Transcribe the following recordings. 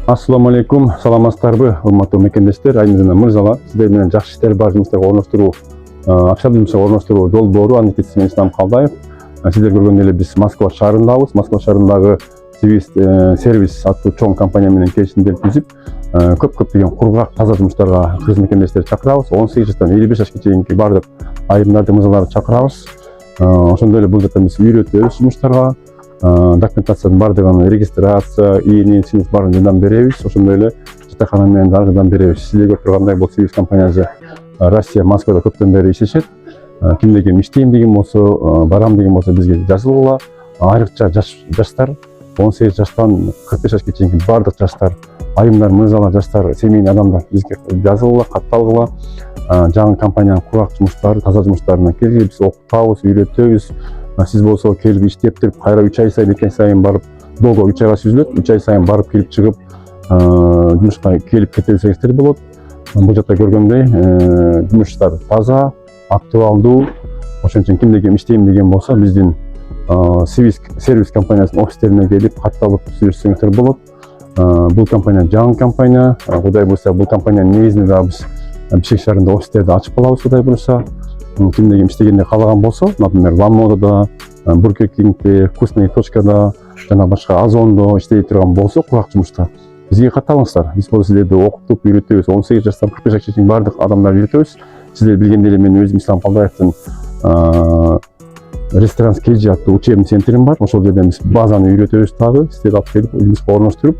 Assalamu алейкум, саламатсыздарбы, урматтуу мекендештер, айнымыздан мырзалар. Сиздер менен жакшы иштер бар жумуштарга орноштуруу, акчалуу жумуштарга орноштуруу долбоору анықтысы мен Ислам Калдаев. Сиздер көргөндөй эле биз Москва шаарындабыз. Москва шаарындагы сервис аттуу чоң компания менен келишимдер түзүп, көптөгөн кургак таза жумуштарга кыз мекендештерди чакырабыз. 18 жаштан 55 жашка чейинки бардык айымдарды, мырзаларды чакырабыз. Ошондой эле бул жакта биз үйрөтөбүз жумуштарга. Документациянын бардыгын, регистрация, ИНИ синус баарын жардам беребиз. Ошондой эле жатакана менен дагы жардам беребиз. Сиздер көрүп тургандай бул сервис компаниясы Россия, Москвада көптөн бери иштешет. Кимде ким иштейм деген болсо, барам деген болсо бизге жазылгыла. Айрыкча жаштар 18 жаштан 45 жашка чейинки бардык жаштар, айымдар, мырзалар, жаштар, семейный адамдар бизге жазылгыла, катталгыла. Жаңы компаниянын кургак жумуштары, таза жумуштарына келип биз окутабыз, үйрөтөбүз. Сиз болсо келип иштеп туруп, кайра 3 ай сайын, 2 ай сайын барып, долго 3 айга сүзүлөт. 3 ай сайын барып келип чыгып, жумушка келип кете берсеңиздер болот. Бул жакта көргөндөй, жумуштар таза, актуалдуу. Ошон үчүн кимде ким иштейм деген болсо, биздин сервис компаниясынын офистерине келип, катталып сүйлөшсөңүздөр болот. Бул компания жаңы компания. Кудай буйрса, бул компаниянын негизинде дагы биз Бишкек шаарында офистерди ачып калабыз, кудай буйрса. Кимде ким иштегенди каалаган болсо, например, Ванмодо, Бургер Кингде, Вкусная точкада, жана башка Озондо иштей турган болсо, кургак жумушта бизге катталыңыздар. Биз бул силерди окутуп, үйрөтөбүз. 18 жаштан 45 жашка чейин бардык адамдарды үйрөтөбүз. Сиздер билгендей эле мен өзүм Ислам Калдаевдин ресторан Скеджи аттуу учебный центрим бар. Ошол жерден биз базаны үйрөтөбүз дагы. Сиздерди алып келип, жумушка орноштуруп,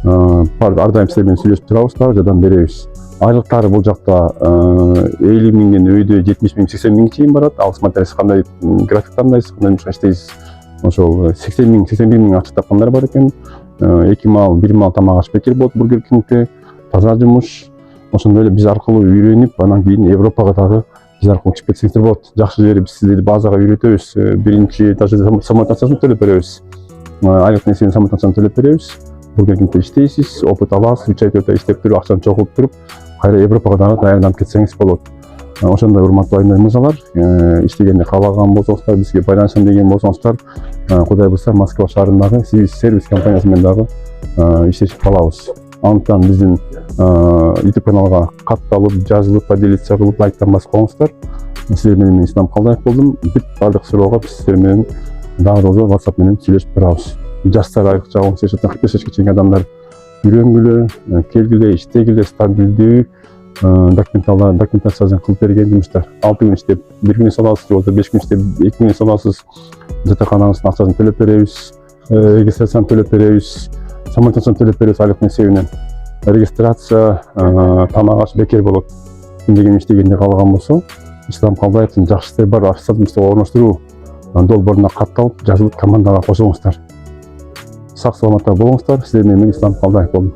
ар дайым силер менен сүйлөшүп турабыз дагы, жардам беребиз. Айлыктары бул жакта 50 миңден өйдө 70 миң, 80 миң чейин барат. Ал смотрясь кандай график тандайсыз, кандай жумушка иштейсиз. Ошол 80 миң, 81 миң акча тапкандар бар экен. 2 мал, 1 мал тамак аш бекер болот Бургер Кингде. Таза жумуш. Ошондой эле биз аркылуу үйрөнүп, анан кийин Европага дагы биз аркылуу чыгып кетсеңиздер болот. Жакшы жери биз сиздерди базага үйрөтөбүз. Биринчи даже самоотношенијасын төлөп беребиз. Айлык несиени самоотношенијасын төлөп беребиз. Бургер Кингде иштейсиз, опыт аласыз, 3 ай 4 ай иштеп туруп, акчаны чогултуп туруп, кайра Европага дагы даярданып кетсеңиз болот. Ошондой урматтуу айымдар, мырзалар, иштегенди каалаган болсоңуздар, бизге байланышам деген болсоңуздар, кудай буйрса Москва шаарындагы сервис компаниясы менен дагы иштешип калабыз. Андыктан биздин YouTube каналга катталып, жазылып, поделиться кылып, лайктан басып коюңуздар. Сиздер менен мен Ислам Калдаев болдум. Бүт бардык суроого биз сиздер менен дагы WhatsApp менен сүйлөшүп турабыз. Жаштар айрыкча 18 жаштан 45 жашка чейинки адамдар үйрөнгүлө, келгиле, иштегиле, стабилдүү документациясын кылып берген жумуштар. 6 күн иштеп, 1 күн саласыз, же болбосо 5 күн иштеп, 2 күн саласыз. Жатаканаңыздын акчасын төлөп беребиз, регистрацияны төлөп беребиз, самоотношениясын төлөп беребиз айлык несебинен. Регистрация, тамак аш бекер болот. Кимде ким иштегенди каалаган болсо, Ислам Калдаевдин жакшы иштери бар официалдык жумуштарга орноштуруу долбооруна катталып, жазылып, командага кошулуңуздар. Сак саламатта болуңуздар. Сиздер менен Ислам Калдаев болдум.